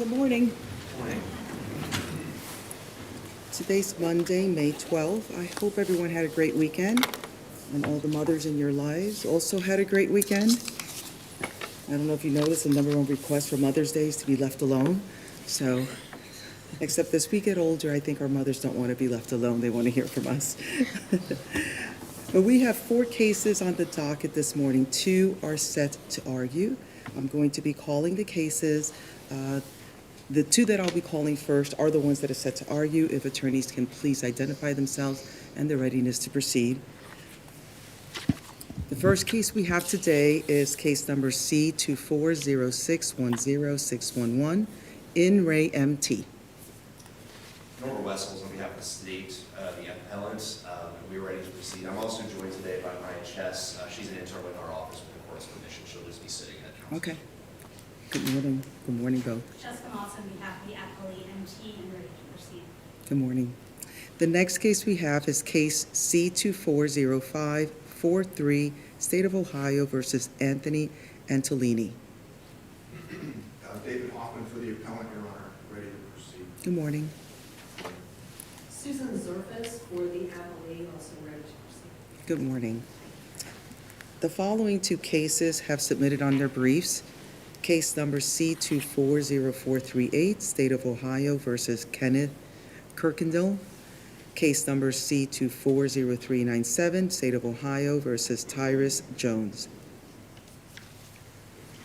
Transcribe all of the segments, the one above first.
Good morning. Today's Monday, May 12th. I hope everyone had a great weekend, and all the mothers in your lives also had a great weekend. I don't know if you noticed, the number one request for Mother's Day is to be left alone. So, except as we get older, I think our mothers don't want to be left alone. They want to hear from us. But we have 4 cases on the docket this morning. 2 are set to argue. I'm going to be calling the cases. The 2 that I'll be calling first are the ones that are set to argue. If attorneys can please identify themselves and their readiness to proceed. The first case we have today is case number C240610611, In Re MT. Norma Wessels on behalf of the state, the appellant, and we're ready to proceed. I'm also joined today by Maya Chess. She's an intern with our office with the court's permission. She'll just be sitting at counsel. Okay. Good morning. Good morning, both. Jessica Moss on behalf of the appellee MT and ready to proceed. Good morning. The next case we have is case C240543, State of Ohio versus Anthony Antolini. David Hoffman for the appellant, Your Honor, ready to proceed. Good morning. Susan Zerfas for the appellee, also ready to proceed. Good morning. The following 2 cases have submitted on their briefs. Case number C240438, State of Ohio versus Kenneth Kirkendall. Case number C240397, State of Ohio versus Tyrus Jones.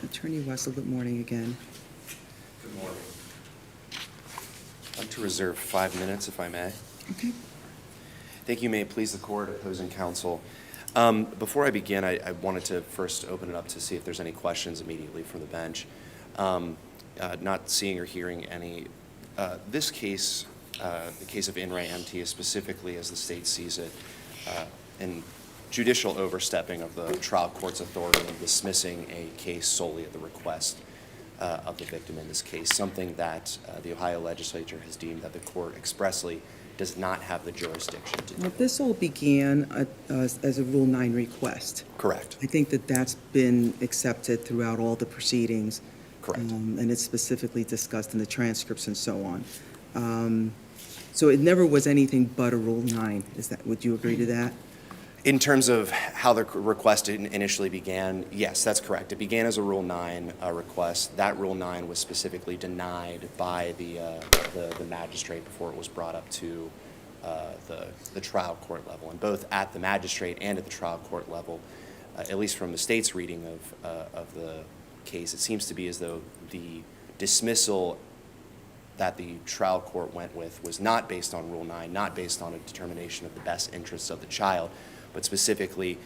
Attorney Wessel, good morning again. Good morning. I'd like to reserve 5 minutes, if I may. Okay. Thank you. May it please the court, opposing counsel. Before I begin, I wanted to first open it up to see if there's any questions immediately from the bench. Not seeing or hearing any. This case, the case of In Re MT, is specifically, as the state sees it, in judicial overstepping of the trial court's authority in dismissing a case solely at the request of the victim in this case, something that the Ohio legislature has deemed that the court expressly does not have the jurisdiction to Now, do. this all began as a Rule 9 request. Correct. I think that that's been accepted throughout all the proceedings. Correct. And it's specifically discussed in the transcripts and so on. So it never was anything but a Rule 9. Would you agree to that? In terms of how the request initially began, yes, that's correct. It began as a Rule 9 request. That Rule 9 was specifically denied by the magistrate before it was brought up to the trial court level. And both at the magistrate and at the trial court level, at least from the state's reading of the case, it seems to be as though the dismissal that the trial court went with was not based on Rule 9, not based on a determination of the best interests of the child, but specifically,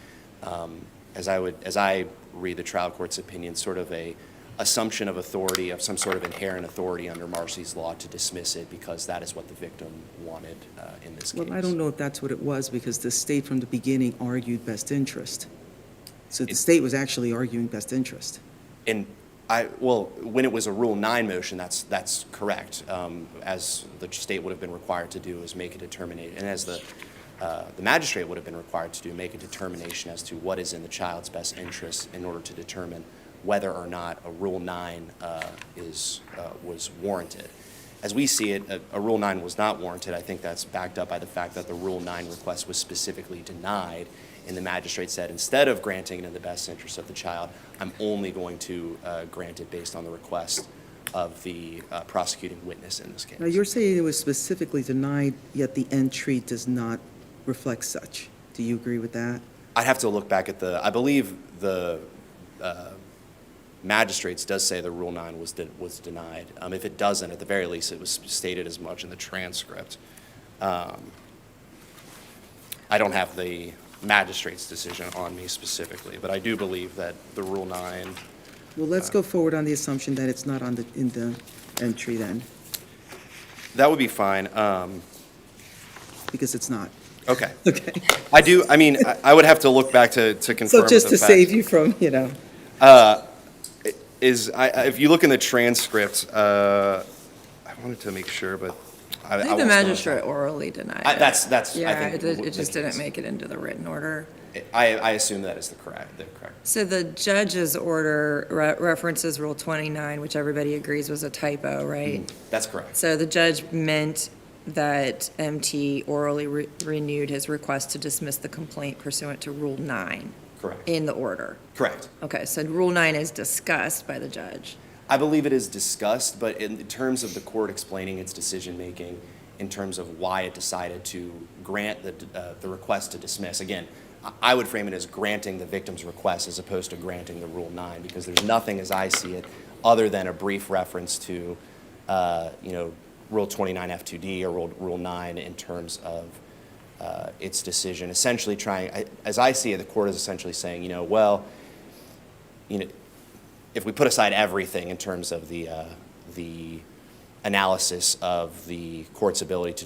as I read the trial court's opinion, sort of a assumption of authority, of some sort of inherent authority under Marcy's law to dismiss it because that is what the victim wanted in this case. Well, I don't know if that's what it was, because the state from the beginning argued best interest. So the state was actually arguing best interest. And when it was a Rule 9 motion, that's correct. As the state would have been required to do is make a determination, and as the magistrate would have been required to do, make a determination as to what is in the child's best interest in order to determine whether or not a Rule 9 was warranted. As we see it, a Rule 9 was not warranted. I think that's backed up by the fact that the Rule 9 request was specifically denied, and the magistrate said, instead of granting it in the best interest of the child, I'm only going to grant it based on the request of the prosecuting witness in this case. Now, you're saying it was specifically denied, yet the entry does not reflect such. Do you agree with that? I'd have to look back at I believe the magistrates does say the Rule 9 was denied. If it doesn't, at the very least, it was stated as much in the transcript. I don't have the magistrate's decision on me specifically, but I do believe that the Rule 9. Well, let's go forward on the assumption that it's not in the entry then, That would be fine. because it's not. Okay. Okay. I would have to look back to confirm. So just the to fact. save you from, If you look in the transcript, I wanted to make sure, but I I think will the still magistrate attend. orally denied I- it. that's, I Yeah, think, it the just case. didn't make it into the written order. I assume that is the correct. So the judge's order references Rule 29, which everybody agrees was a typo, right? That's correct. So the judge meant that MT orally renewed his request to dismiss the complaint pursuant to Rule 9 Correct. in the order. Correct. Okay, so Rule 9 is discussed by the judge. I believe it is discussed, but in terms of the court explaining its decision-making, in terms of why it decided to grant the request to dismiss, again, I would frame it as granting the victim's request as opposed to granting the Rule 9, because there's nothing, as I see it, other than a brief reference to, Rule 29 F2D or Rule 9 in terms of its decision. Essentially as I see it, the court is essentially saying, if we put aside everything in terms of the analysis of the court's ability to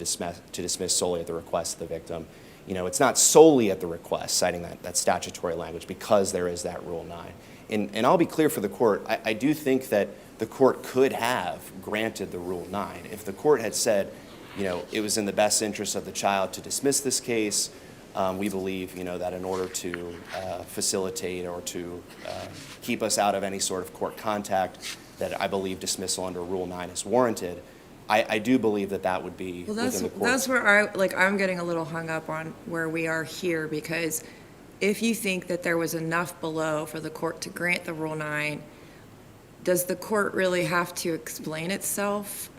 dismiss solely at the request of the victim, it's not solely at the request, citing that statutory language, because there is that Rule 9. And I'll be clear for the court, I do think that the court could have granted the Rule 9. If the court had said, it was in the best interest of the child to dismiss this case, we believe, that in order to facilitate or to keep us out of any sort of court contact, that I believe dismissal under Rule 9 is warranted. I do believe that would be Well, within the court's. that's where I'm getting a little hung up on where we are here, because if you think that there was enough below for the court to grant the Rule 9, does the court really have to explain itself?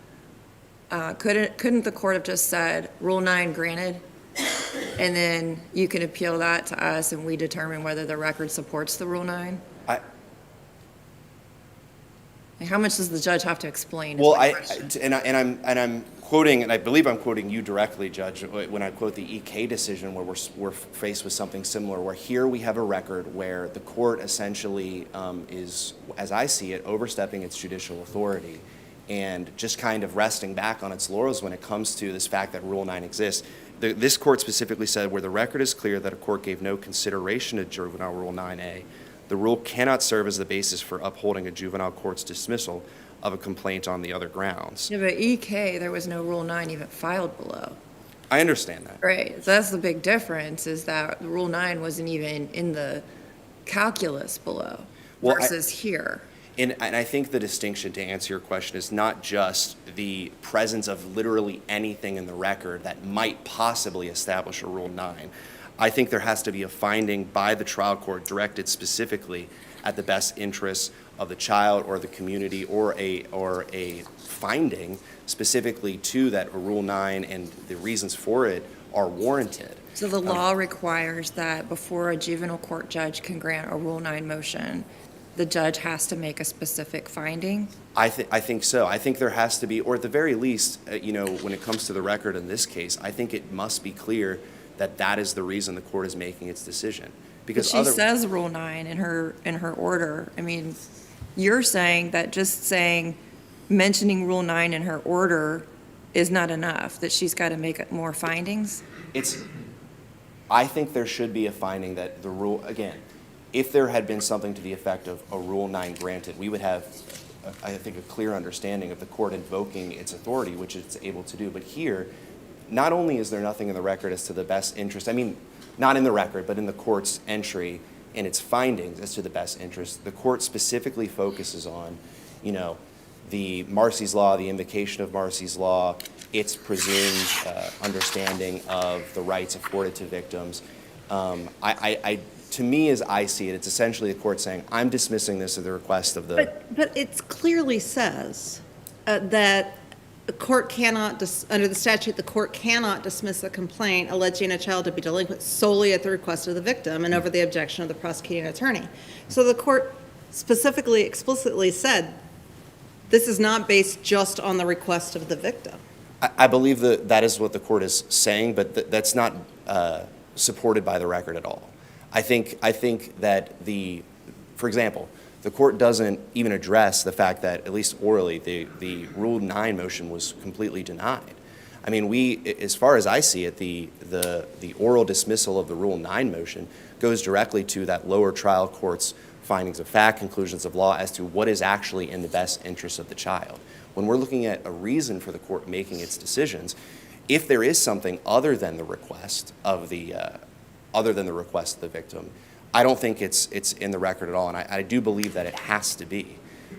Couldn't the court have just said, Rule 9 granted, and then you can appeal that to us and we determine whether the record supports the Rule 9? How much does the judge have to explain? Well, I'm quoting, and I believe I'm quoting you directly, Judge, when I quote the EK decision, where we're faced with something similar, where here we have a record where the court essentially is, as I see it, overstepping its judicial authority and just kind of resting back on its laurels when it comes to this fact that Rule 9 exists. This court specifically said, where the record is clear that a court gave no consideration to Juvenile Rule 9A, the rule cannot serve as the basis for upholding a juvenile court's dismissal of a complaint on the other grounds. Yeah, but EK, there was no Rule 9 even filed below. I understand that. Right, so that's the big difference, is that Rule 9 wasn't even in the calculus below versus here. And I think the distinction, to answer your question, is not just the presence of literally anything in the record that might possibly establish a Rule 9. I think there has to be a finding by the trial court directed specifically at the best interests of the child or the community, or a finding specifically to that a Rule 9 and the reasons for it are warranted. So the law requires that before a juvenile court judge can grant a Rule 9 motion, the judge has to make a specific finding? I think so. I think there has to be, or at the very least, when it comes to the record in this case, I think it must be clear that that is the reason the court is making its decision. But Because she says Rule 9 in her order. I mean, you're saying that just mentioning Rule 9 in her order is not enough, that she's got to make more findings? I think there should be a finding that the rule, again, if there had been something to the effect of a Rule 9 granted, we would have, I think, a clear understanding of the court invoking its authority, which it's able to do. But here, not only is there nothing in the record as to the best interest, I mean, not in the record, but in the court's entry and its findings as to the best interest, the court specifically focuses on, the Marcy's Law, the invocation of Marcy's Law, its presumed understanding of the rights afforded to victims. To me, as I see it, it's essentially the court saying, I'm dismissing this at the request of the... But it clearly says that the court cannot, under the statute, the court cannot dismiss a complaint alleging a child to be delinquent solely at the request of the victim and over the objection of the prosecuting attorney. So the court specifically, explicitly said, this is not based just on the request of the victim. I believe that is what the court is saying, but that's not supported by the record at all. I think that for example, the court doesn't even address the fact that, at least orally, the Rule 9 motion was completely denied. I mean, as far as I see it, the oral dismissal of the Rule 9 motion goes directly to that lower trial court's findings of fact, conclusions of law as to what is actually in the best interest of the child. When we're looking at a reason for the court making its decisions, if there is something other than the request of the victim, I don't think it's in the record at all, and I do believe that it has to be.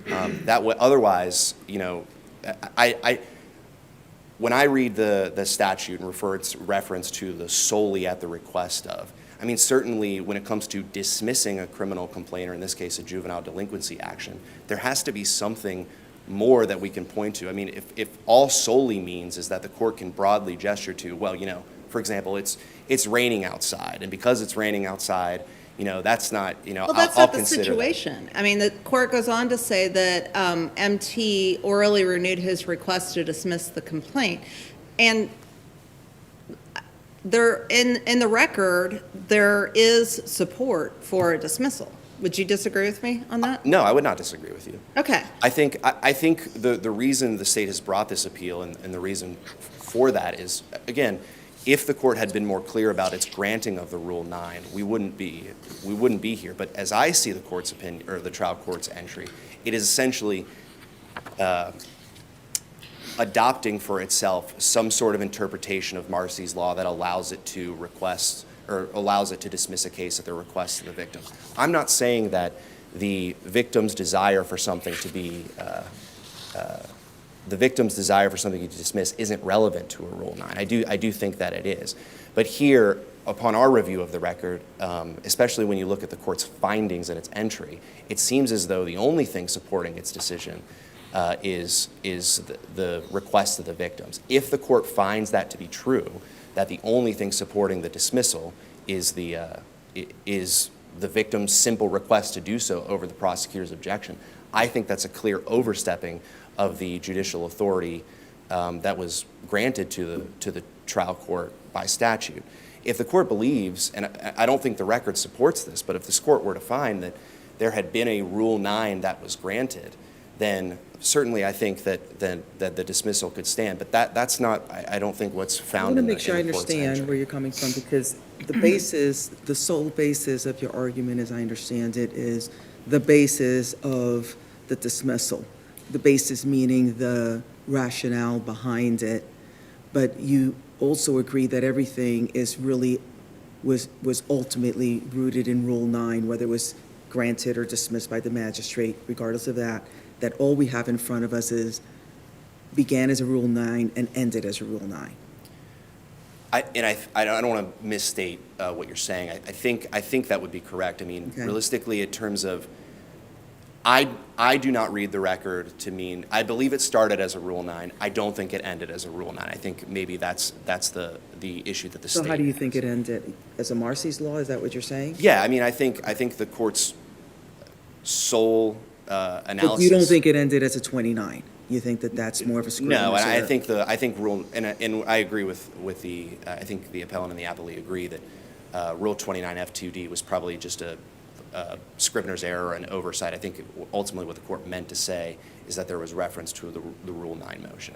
Otherwise, you know, when I read the statute and reference to the solely at the request of, I mean, certainly when it comes to dismissing a criminal complaint, or in this case, a juvenile delinquency action, there has to be something more that we can point to. I mean, if all solely means is that the court can broadly gesture to, well, you know, for example, it's raining outside, and because it's raining outside, you know, that's not, you know, Well, that's I'll not the consider that. situation. I mean, the court goes on to say that MT orally renewed his request to dismiss the complaint. And in the record, there is support for a dismissal. Would you disagree with me on that? No, I would not disagree with you. Okay. I think the reason the state has brought this appeal and the reason for that is, again, if the court had been more clear about its granting of the Rule 9, we wouldn't be here. But as I see the court's opinion, or the trial court's entry, it is essentially adopting for itself some sort of interpretation of Marcy's law that allows it to request or allows it to dismiss a case at the request of the victim. I'm not saying that the victim's desire for something to be dismiss isn't relevant to a Rule 9. I do think that it is. But here, upon our review of the record, especially when you look at the court's findings and its entry, it seems as though the only thing supporting its decision is the request of the victims. If the court finds that to be true, that the only thing supporting the dismissal is the victim's simple request to do so over the prosecutor's objection, I think that's a clear overstepping of the judicial authority that was granted to the trial court by statute. If the court believes, and I don't think the record supports this, but if this court were to find that there had been a Rule 9 that was granted, then certainly I think that the dismissal could stand. But that's not, I don't think, what's I found want to in the make sure I court's understand entry. where you're coming from, because the sole basis of your argument, as I understand it, is the basis of the dismissal. The basis meaning the rationale behind it, but you also agree that everything was ultimately rooted in Rule 9, whether it was granted or dismissed by the magistrate, regardless of that all we have in front of us began as a Rule 9 and ended as a Rule 9. I don't want to misstate what you're saying. I think that would be correct. I mean, Okay. realistically, in terms of, I do not read the record to mean, I believe it started as a Rule 9. I don't think it ended as a Rule 9. I think maybe that's the issue that the state So how do you has. think it ended? As a Marcy's law, is that what you're saying? Yeah, I mean, I think the court's sole analysis. But you don't think it ended as a 29? You think that that's more of a Scrivener's No, and I error? think Rule, and I agree with the, I think the appellant and the appellee agree that Rule 29F2D was probably just a Scrivener's error and oversight. I think ultimately what the court meant to say is that there was reference to the Rule 9 motion.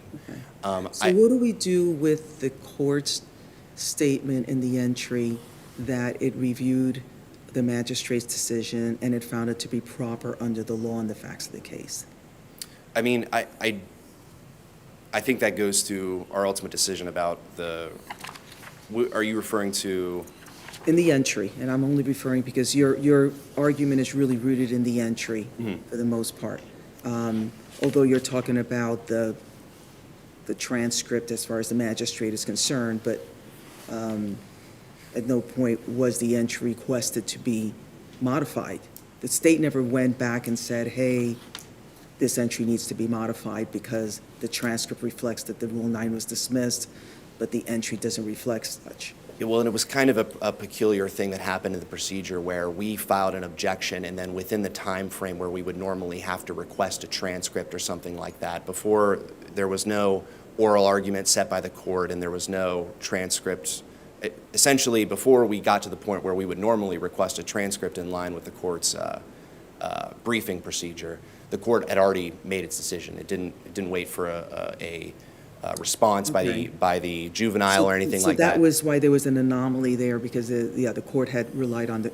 So what do we do with the court's statement in the entry that it reviewed the magistrate's decision and it found it to be proper under the law and the facts of the case? I mean, I think that goes to our ultimate decision about are you referring to? In the entry, and I'm only referring because your argument is really rooted in the entry for the most part. Although you're talking about the transcript as far as the magistrate is concerned, but at no point was the entry requested to be modified. The state never went back and said, hey, this entry needs to be modified because the transcript reflects that the Rule 9 was dismissed, but the entry doesn't reflect such. Yeah, well, and it was kind of a peculiar thing that happened in the procedure where we filed an objection, and then within the time frame where we would normally have to request a transcript or something like that, before there was no oral argument set by the court and there was no transcript. Essentially, before we got to the point where we would normally request a transcript in line with the court's briefing procedure, the court had already made its decision. It didn't wait for response by the juvenile or anything like that. So that was why there was an anomaly there, because the court had relied on the,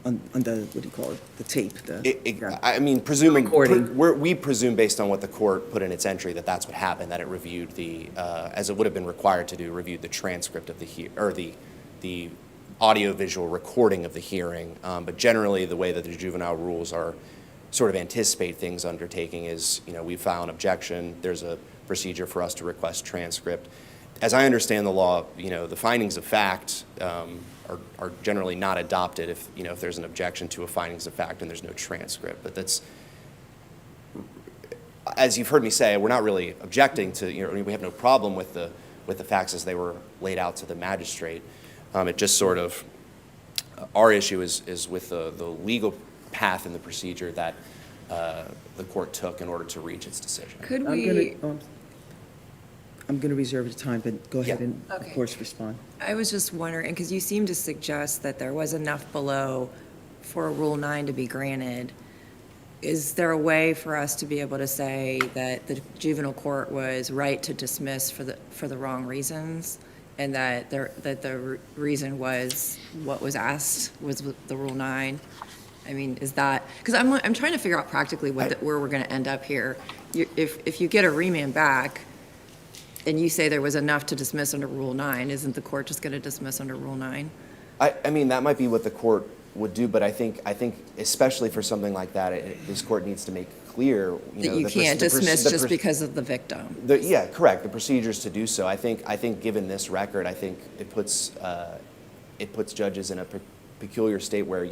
what do you call it, the tape, yeah. I mean, presuming, Recording. we presume based on what the court put in its entry that that's what happened, that it reviewed as it would have been required to do, reviewed the transcript of the audio-visual recording of the hearing. But generally, the way that the juvenile rules are sort of anticipate things undertaking is, we file an objection, there's a procedure for us to request transcript. As I understand the law, the findings of fact are generally not adopted if there's an objection to a findings of fact and there's no transcript. But that's, as you've heard me say, we're not really objecting to, we have no problem with the facts as they were laid out to the magistrate. It just sort of, our issue is with the legal path and the procedure that the court took in order to reach its decision. Could I'm we, going to reserve the time, but go ahead Yeah. and, of Okay. course, respond. I was just wondering, because you seem to suggest that there was enough below for Rule 9 to be granted. Is there a way for us to be able to say that the juvenile court was right to dismiss for the wrong reasons? And that the reason was what was asked was the Rule 9? I mean, is that, because I'm trying to figure out practically where we're going to end up here. If you get a remand back and you say there was enough to dismiss under Rule 9, isn't the court just going to dismiss under Rule 9? I mean, that might be what the court would do, but I think especially for something like that, this court needs to make clear, That you can't dismiss just because of the victim? Yeah, correct. The procedures to do so. I think given this record, I think it puts judges in a peculiar state where,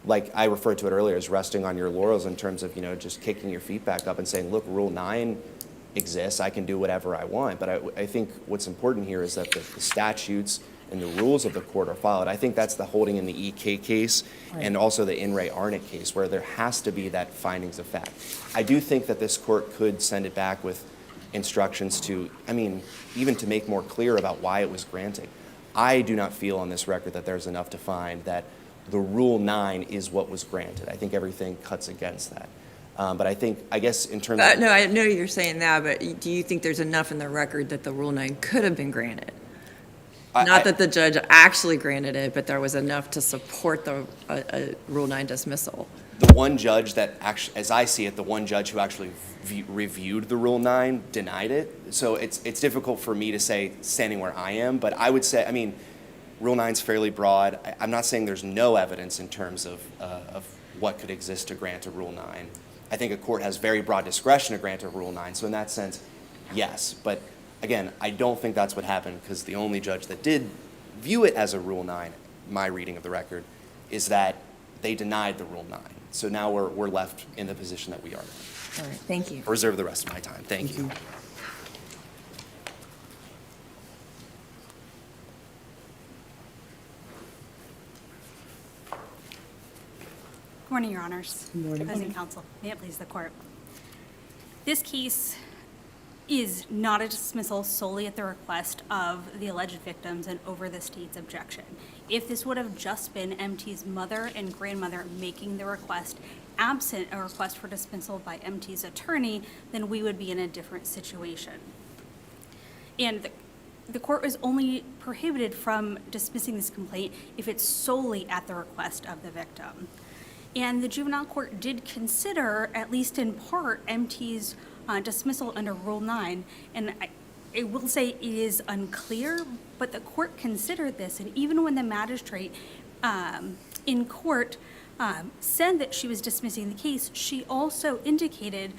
like I referred to it earlier, as resting on your laurels in terms of, just kicking your feet back up and saying, look, Rule 9 exists, I can do whatever I want. But I think what's important here is that the statutes and the rules of the court are followed. I think that's the holding in the EK case and also the In re Arnett case, where there has to be that findings of fact. I do think that this court could send it back with instructions to, even to make more clear about why it was granting. I do not feel on this record that there's enough to find that the Rule 9 is what was granted. I think everything cuts against that. But I guess in terms of... No, I know you're saying that, but do you think there's enough in the record that the Rule 9 could have been granted? Not that the judge actually granted it, but there was enough to support a Rule 9 dismissal. The one judge that actually, as I see it, the one judge who actually reviewed the Rule 9 denied it. So it's difficult for me to say standing where I am, but I would say, Rule 9 is fairly broad. I'm not saying there's no evidence in terms of what could exist to grant a Rule 9. I think a court has very broad discretion to grant a Rule 9. So in that sense, yes. But again, I don't think that's what happened, because the only judge that did view it as a Rule 9, my reading of the record, is that they denied the Rule 9. So now we're left in the position that we are. All right, thank you. I'll reserve the rest of my time. Thank you. Good morning, Your Honors. Good morning. Opposing counsel, may it please the court. This case is not a dismissal solely at the request of the alleged victims and over the state's objection. If this would have just been MT's mother and grandmother making the request, absent a request for dismissal by MT's attorney, then we would be in a different situation. And the court is only prohibited from dismissing this complaint if it's solely at the request of the victim. And the juvenile court did consider, at least in part, MT's dismissal under Rule 9. And I will say it is unclear, but the court considered this. And even when the magistrate in court said that she was dismissing the case, she also indicated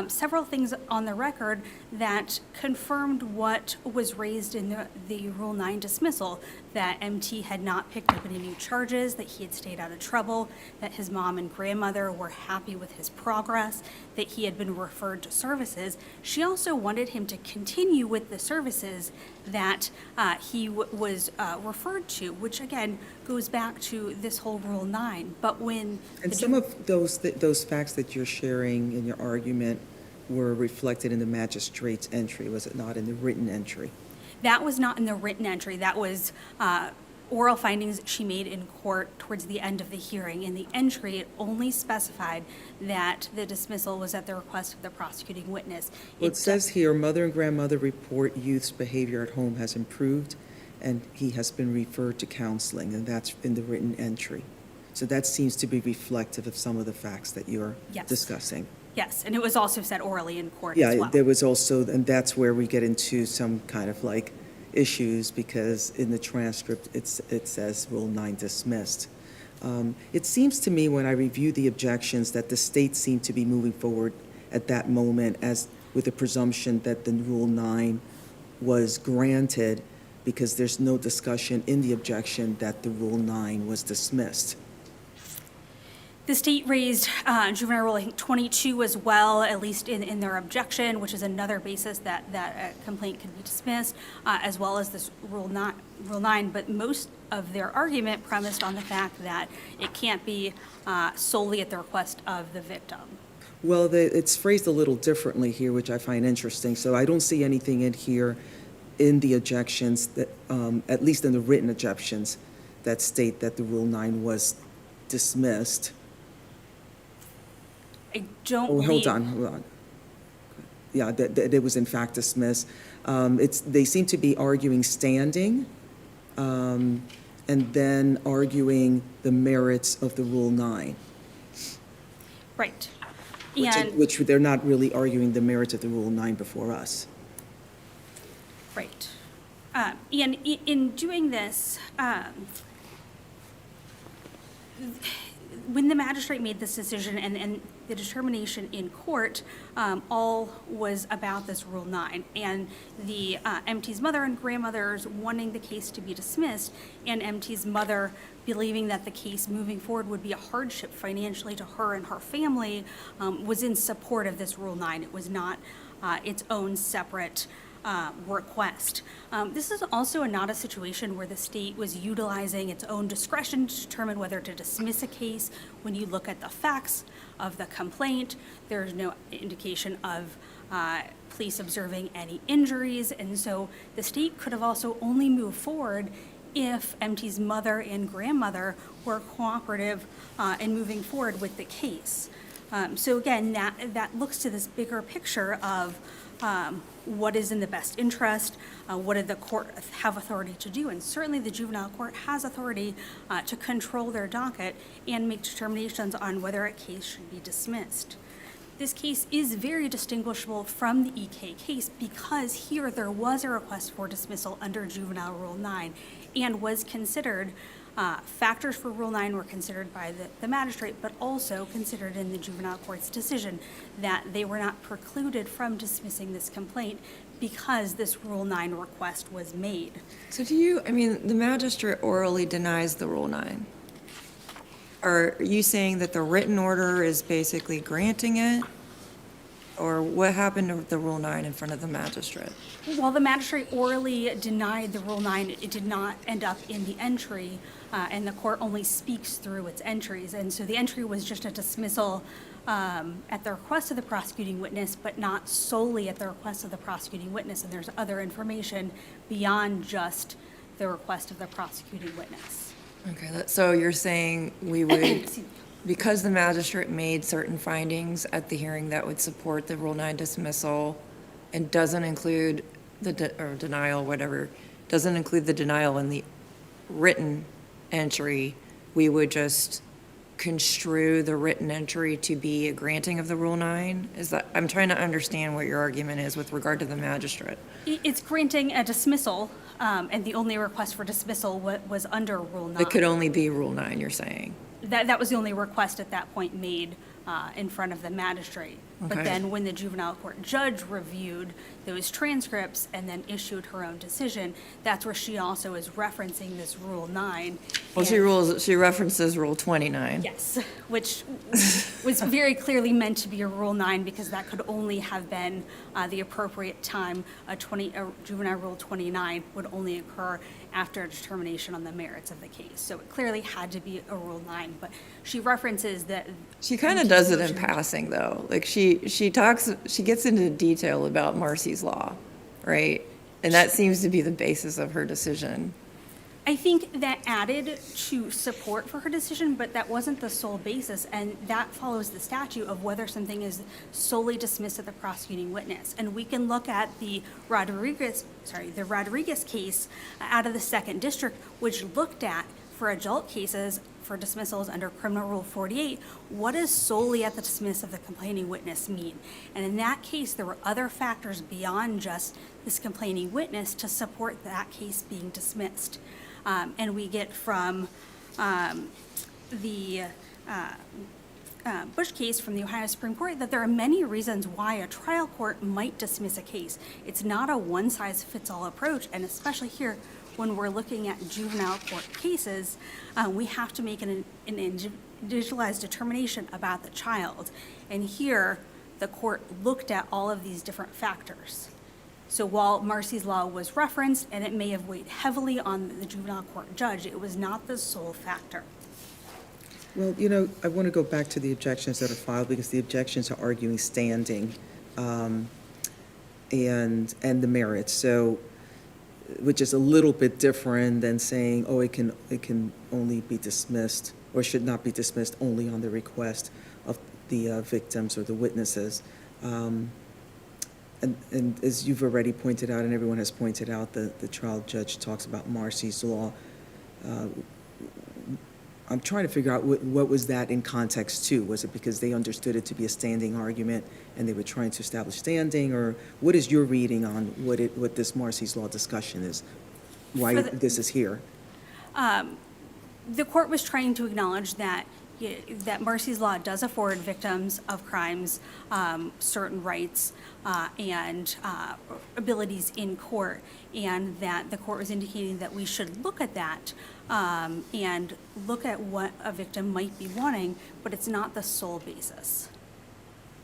several things on the record that confirmed what was raised in the Rule 9 dismissal, that MT had not picked up any new charges, that he had stayed out of trouble, that his mom and grandmother were happy with his progress, that he had been referred to services. She also wanted him to continue with the services that he was referred to, which again goes back to this whole Rule 9. But when And some of those facts that you're sharing in your argument were reflected in the magistrate's entry, was it not, in the written entry? that was not in the written entry, that was oral findings she made in court towards the end of the hearing. In the entry, it only specified that the dismissal was at the request of the prosecuting witness. Well, it says here, mother and grandmother report youth's behavior at home has improved, and he has been referred to counseling, and that's in the written entry. So that seems to be reflective of some of the facts that you're Yes. discussing. Yes, and it was also said orally in court as Yeah, well. there was also, and that's where we get into some kind of like issues, because in the transcript, it says Rule 9 dismissed. It seems to me, when I review the objections, that the state seemed to be moving forward at that moment as with a presumption that the Rule 9 was granted, because there's no discussion in the objection that the Rule 9 was dismissed. The state raised juvenile rule, I think, 22 as well, at least in their objection, which is another basis that a complaint can be dismissed, as well as this Rule 9. But most of their argument premised on the fact that it can't be solely at the request of the victim. Well, it's phrased a little differently here, which I find interesting. So I don't see anything in here in the objections that, at least in the written objections, that state that the Rule 9 was dismissed. I don't Oh, believe. hold on. Yeah, that it was in fact dismissed. They seem to be arguing standing, and then arguing the merits of the Rule 9. Right. Which they're not really arguing the merits of the Rule 9 before us. Right. And in doing this, when the magistrate made this decision and the determination in court, all was about this Rule 9. And the MT's mother and grandmothers wanting the case to be dismissed, and MT's mother believing that the case moving forward would be a hardship financially to her and her family, was in support of this Rule 9. It was not its own separate request. This is also not a situation where the state was utilizing its own discretion to determine whether to dismiss a case. When you look at the facts of the complaint, there's no indication of police observing any injuries, and so the state could have also only moved forward if MT's mother and grandmother were cooperative in moving forward with the case. So again, that looks to this bigger picture of what is in the best interest, what did the court have authority to do, and certainly the juvenile court has authority to control their docket and make determinations on whether a case should be dismissed. This case is very distinguishable from the EK case because here there was a request for dismissal under Juvenile Rule 9 and was considered, factors for Rule 9 were considered by the magistrate, but also considered in the juvenile court's decision that they were not precluded from dismissing this complaint because this Rule 9 request was made. So the magistrate orally denies the Rule 9. Are you saying that the written order is basically granting it? Or what happened to the Rule 9 in front of the magistrate? While the magistrate orally denied the Rule 9, it did not end up in the entry, and the court only speaks through its entries. And so the entry was just a dismissal at the request of the prosecuting witness, but not solely at the request of the prosecuting witness. And there's other information beyond just the request of the prosecuting witness. Okay, so you're saying we would, because the magistrate made certain findings at the hearing that would support the Rule 9 dismissal and doesn't include or denial, whatever, doesn't include the denial in the written entry, we would just construe the written entry to be a granting of the Rule 9? I'm trying to understand what your argument is with regard to the magistrate. It's granting a dismissal, and the only request for dismissal was under Rule 9. It could only be Rule 9, you're saying? That was the only request at that point made in front of the magistrate. But Okay. then when the juvenile court judge reviewed those transcripts and then issued her own decision, that's where she also is referencing this Rule 9. Well, And- she references Rule 29. Yes, which was very clearly meant to be a Rule 9 because that could only have been the appropriate time. A juvenile Rule 29 would only occur after a determination on the merits of the case. So it clearly had to be a Rule 9, but she references that. She kind of does it in passing, though. Like, she gets into detail about Marcy's Law, right? And that seems to be the basis of her decision. I think that added to support for her decision, but that wasn't the sole basis, and that follows the statute of whether something is solely dismissed at the prosecuting witness. And we can look at the Rodriguez case out of the 2nd District, which looked at, for adult cases, for dismissals under Criminal Rule 48, what does solely at the dismiss of the complaining witness mean? And in that case, there were other factors beyond just this complaining witness to support that case being dismissed. And we get from the Bush case from the Ohio Supreme Court that there are many reasons why a trial court might dismiss a case. It's not a one-size-fits-all approach, and especially here, when we're looking at juvenile court cases, we have to make an individualized determination about the child. And here, the court looked at all of these different factors. So while Marcy's Law was referenced, and it may have weighed heavily on the juvenile court judge, it was not the sole factor. Well, you know, I want to go back to the objections that are filed, because the objections are arguing standing and the merits. So, which is a little bit different than saying, oh, it can only be dismissed or should not be dismissed only on the request of the victims or the witnesses. And as you've already pointed out, and everyone has pointed out, the trial judge talks about Marcy's Law. I'm trying to figure out what was that in context to? Was it because they understood it to be a standing argument and they were trying to establish standing, or what is your reading on what this Marcy's Law discussion is? Why this is here? The court was trying to acknowledge that Marcy's Law does afford victims of crimes certain rights and abilities in court, and that the court was indicating that we should look at that and look at what a victim might be wanting, but it's not the sole basis.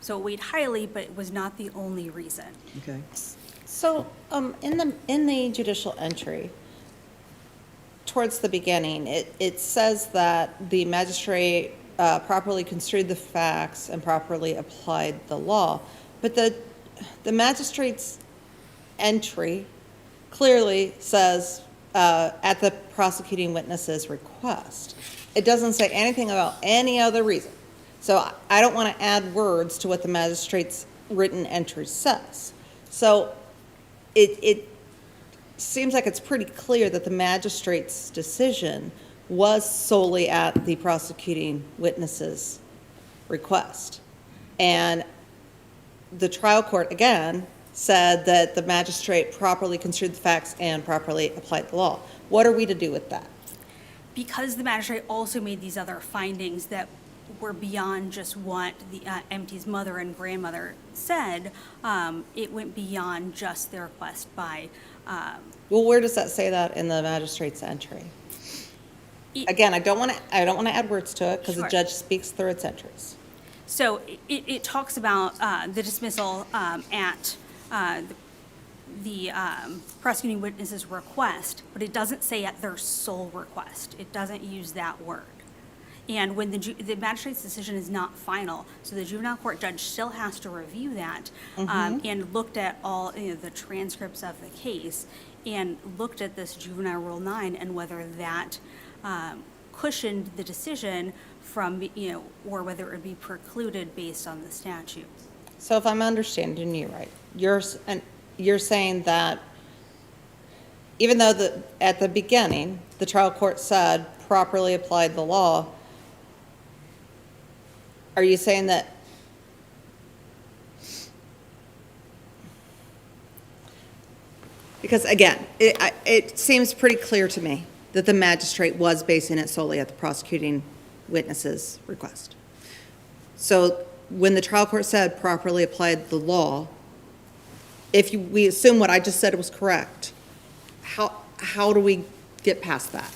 So it weighed highly, but it was not the only reason. Okay. So, in the judicial entry, towards the beginning, it says that the magistrate properly construed the facts and properly applied the law. But the magistrate's entry clearly says at the prosecuting witness's request. It doesn't say anything about any other reason. So I don't want to add words to what the magistrate's written entry says. So it seems like it's pretty clear that the magistrate's decision was solely at the prosecuting witness's request. And the trial court, again, said that the magistrate properly construed the facts and properly applied the law. What are we to do with that? Because the magistrate also made these other findings that were beyond just what the MT's mother and grandmother said, it went beyond just the request by. Well, where does that say that in the magistrate's entry? Again, I don't want to add words to it because the Sure. judge speaks through its entries. So it talks about the dismissal at the prosecuting witness's request, but it doesn't say at their sole request. It doesn't use that word. And when the magistrate's decision is not final, so the juvenile court judge still has to review that and looked at all the transcripts of the case and looked at this juvenile rule 9 and whether that cushioned the decision from, or whether it would be precluded based on the statute. So if I'm understanding you right, you're saying that even though at the beginning, the trial court said properly applied the law, are you saying that because again, it seems pretty clear to me that the magistrate was basing it solely at the prosecuting witness's request. So when the trial court said properly applied the law, if we assume what I just said was correct, how do we get past that?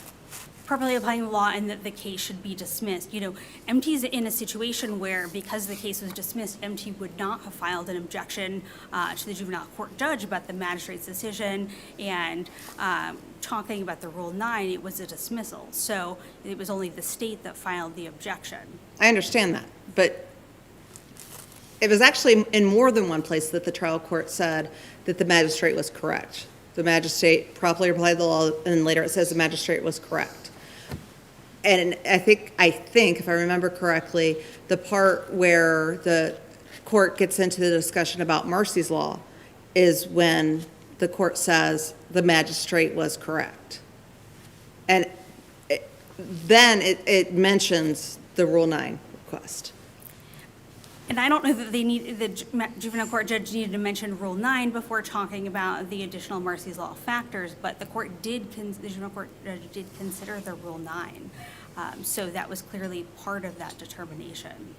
Properly applying the law and that the case should be dismissed. MT's in a situation where, because the case was dismissed, MT would not have filed an objection to the juvenile court judge about the magistrate's decision, and talking about the Rule 9, it was a dismissal. So it was only the state that filed the objection. I understand that, but it was actually in more than one place that the trial court said that the magistrate was correct. the magistrate properly applied the law, and later it says the magistrate was correct. And I think, if I remember correctly, the part where the court gets into the discussion about Marcy's Law is when the court says the magistrate was correct. And then it mentions the Rule 9 request. And I don't know that the juvenile court judge needed to mention Rule 9 before talking about the additional Marcy's Law factors, but the juvenile court judge did consider the Rule 9. So that was clearly part of that determination.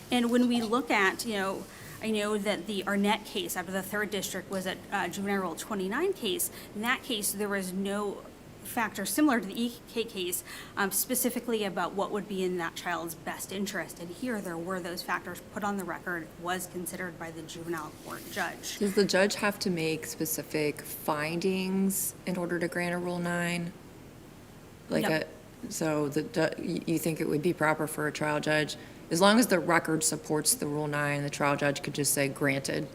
And when we look at, I know that the Arnett case out of the 3rd District was a Juvenile Rule 29 case. In that case, there was no factor similar to the EK case, specifically about what would be in that child's best interest. And here, there were those factors put on the record, was considered by the juvenile court judge. Does the judge have to make specific findings in order to grant a Rule 9? No. So you think it would be proper for a trial judge, as long as the record supports the Rule 9, the trial judge could just say granted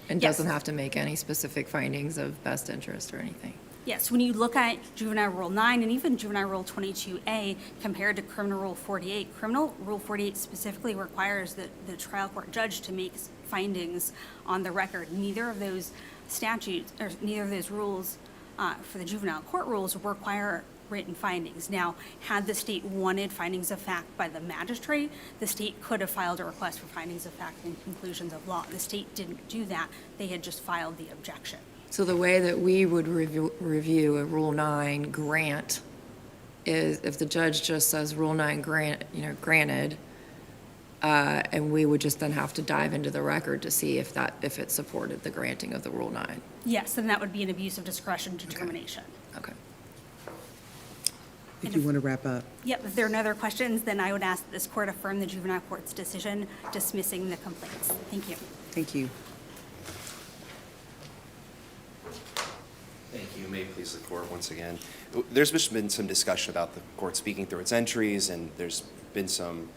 and Yes. doesn't have to make any specific findings of best interest or anything? Yes, when you look at Juvenile Rule 9 and even Juvenile Rule 22A compared to Criminal Rule 48, Criminal Rule 48 specifically requires the trial court judge to make findings on the record. Neither of those statutes, or neither of those rules for the juvenile court rules require written findings. Now, had the state wanted findings of fact by the magistrate, the state could have filed a request for findings of fact and conclusions of law. The state didn't do that. They had just filed the objection. So the way that we would review a Rule 9 grant is if the judge just says Rule 9 granted, and we would just then have to dive into the record to see if it supported the granting of the Rule 9. Yes, then that would be an abuse of discretion determination. Okay. If you want to wrap up. Yep, if there are no other questions, then I would ask that this court affirm the juvenile court's decision dismissing the complaints. Thank you. Thank you. Thank you. May it please the court once again. There's been some discussion about the court speaking through its entries, and there's been some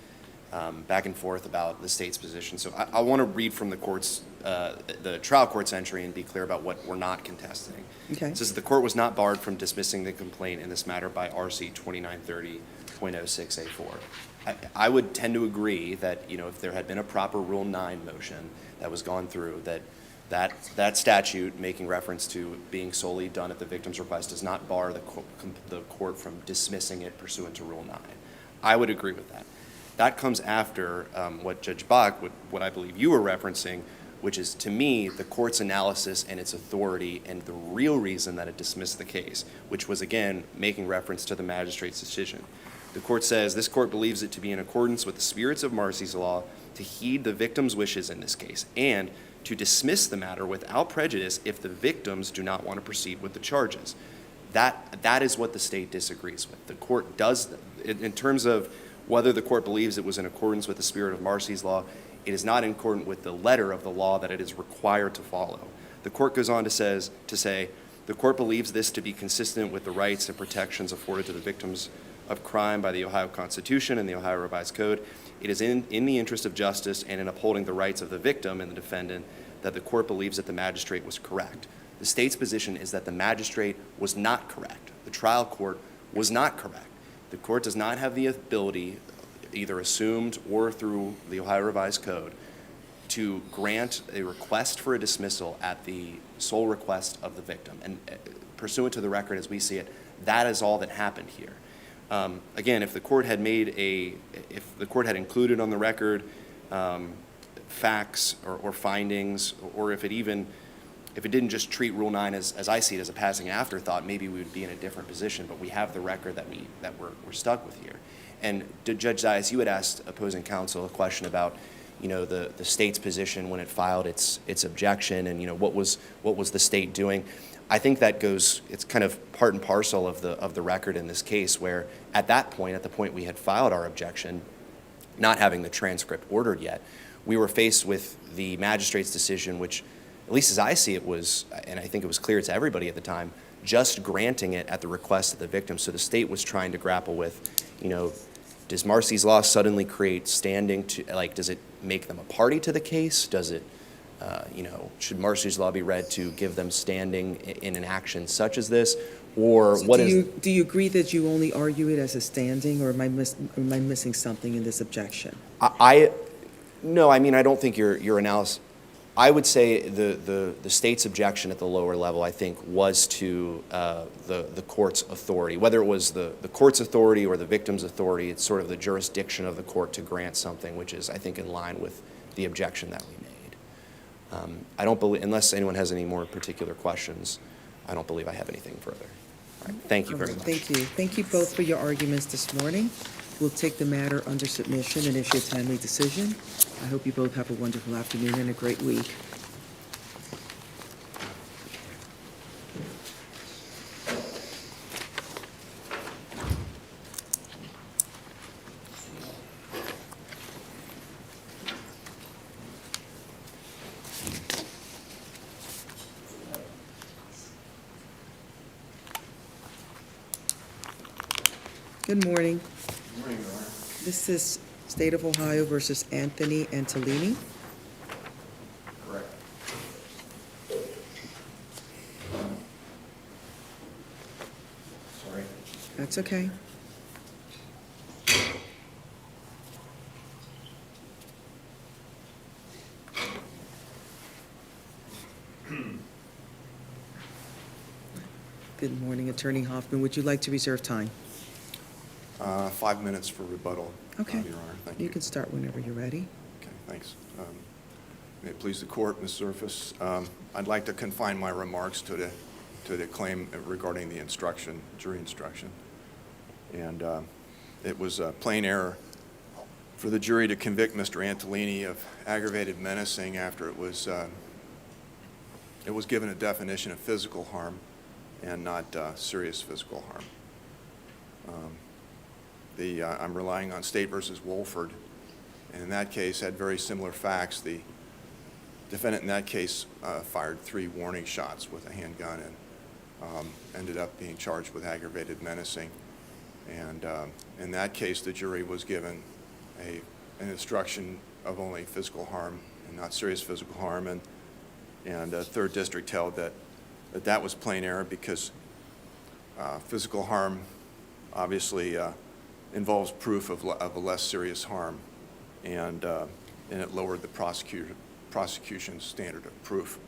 back and forth about the state's position. So I want to read from the trial court's entry and be clear about what we're not contesting. Okay. It says the court was not barred from dismissing the complaint in this matter by RC 2930.06A4. I would tend to agree that, if there had been a proper Rule 9 motion that was gone through, that statute making reference to being solely done at the victim's request does not bar the court from dismissing it pursuant to Rule 9. I would agree with that. That comes after what Judge Bach, what I believe you were referencing, which is, to me, the court's analysis and its authority and the real reason that it dismissed the case, which was, again, making reference to the magistrate's decision. The court says, this court believes it to be in accordance with the spirits of Marcy's Law to heed the victim's wishes in this case and to dismiss the matter without prejudice if the victims do not want to proceed with the charges. That is what the state disagrees with. The court does, in terms of whether the court believes it was in accordance with the spirit of Marcy's Law, it is not in accordance with the letter of the law that it is required to follow. The court goes on to say, the court believes this to be consistent with the rights and protections afforded to the victims of crime by the Ohio Constitution and the Ohio Revised Code. It is in the interest of justice and in upholding the rights of the victim and the defendant that the court believes that the magistrate was correct. The state's position is that the magistrate was not correct. The trial court was not correct. The court does not have the ability, either assumed or through the Ohio Revised Code, to grant a request for a dismissal at the sole request of the victim. And pursuant to the record as we see it, that is all that happened here. Again, if the court had included on the record facts or findings, or if it didn't just treat Rule 9 as I see it as a passing afterthought, maybe we would be in a different position. But we have the record that we're stuck with here. And Judge Zayas, you had asked opposing counsel a question about, the state's position when it filed its objection, and what was the state doing. I think that it's kind of part and parcel of the record in this case, where at the point we had filed our objection, not having the transcript ordered yet, we were faced with the magistrate's decision, which, at least as I see it, was, and I think it was clear to everybody at the time, just granting it at the request of the victim. So the state was trying to grapple with, does Marcy's Law suddenly create standing to, does it make them a party to the case? Does it should Marcy's Law be read to give them standing in an action such as this? Or So what do is? do you agree that you only argue it as a standing, or am I missing something in this objection? No, I mean, I don't think your analysis, I would say the state's objection at the lower level, I think, was to the court's authority. Whether it was the court's authority or the victim's authority, it's sort of the jurisdiction of the court to grant something, which is, I think, in line with the objection that we made. I don't believe, unless anyone has any more particular questions, I don't believe I have anything further. All right, thank you very much. Thank you. Thank you both for your arguments this morning. We'll take the matter under submission and issue a timely decision. I hope you both have a wonderful afternoon and a great week. Good morning. Good morning, Your Honor. This is State of Ohio versus Anthony Antolini. Correct. Sorry. That's okay. Good morning, Attorney Hoffman. Would you like to reserve time? 5 minutes for rebuttal, Okay. Your Honor. Thank you. You can start whenever you're ready. Okay, thanks. May it please the court, Ms. Surface, I'd like to confine my remarks to the claim regarding the instruction, jury instruction. And it was a plain error for the jury to convict Mr. Antolini of aggravated menacing after it was given a definition of physical harm and not serious physical harm. I'm relying on State versus Wolford, and in that case had very similar facts. The defendant in that case fired 3 warning shots with a handgun and ended up being charged with aggravated menacing. And in that case, the jury was given an instruction of only physical harm and not serious physical harm. And the Third District held that was plain error because physical harm obviously involves proof of a less serious harm, and it lowered the prosecution's standard of proof.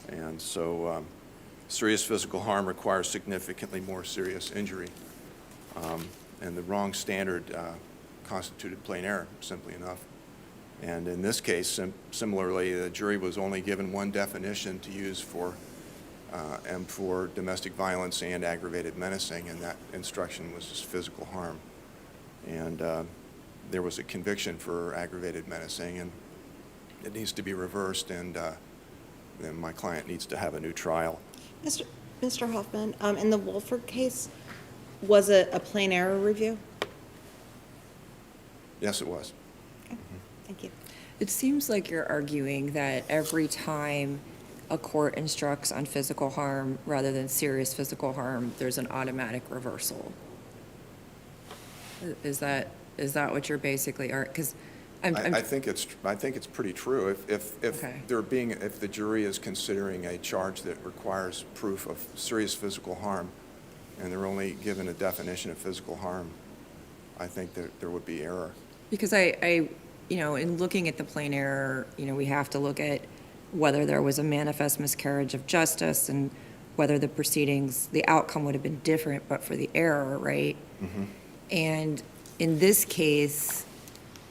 And so serious physical harm requires significantly more serious injury, and the wrong standard constituted plain error, simply enough. And in this case, similarly, the jury was only given one definition to use for domestic violence and aggravated menacing, and that instruction was just physical harm. And there was a conviction for aggravated menacing, and it needs to be reversed, and then my client needs to have a new trial. Mr. Hoffman, in the Wolford case, was it a plain error review? Yes, it was. Okay, thank you. It seems like you're arguing that every time a court instructs on physical harm rather than serious physical harm, there's an automatic reversal. Is that what you're basically are? Because I think it's pretty true. If Okay. if the jury is considering a charge that requires proof of serious physical harm, and they're only given a definition of physical harm, I think that there would be error. Because in looking at the plain error, we have to look at whether there was a manifest miscarriage of justice and whether the proceedings, the outcome would have been different but for the error, right? Mm-hmm. And in this case,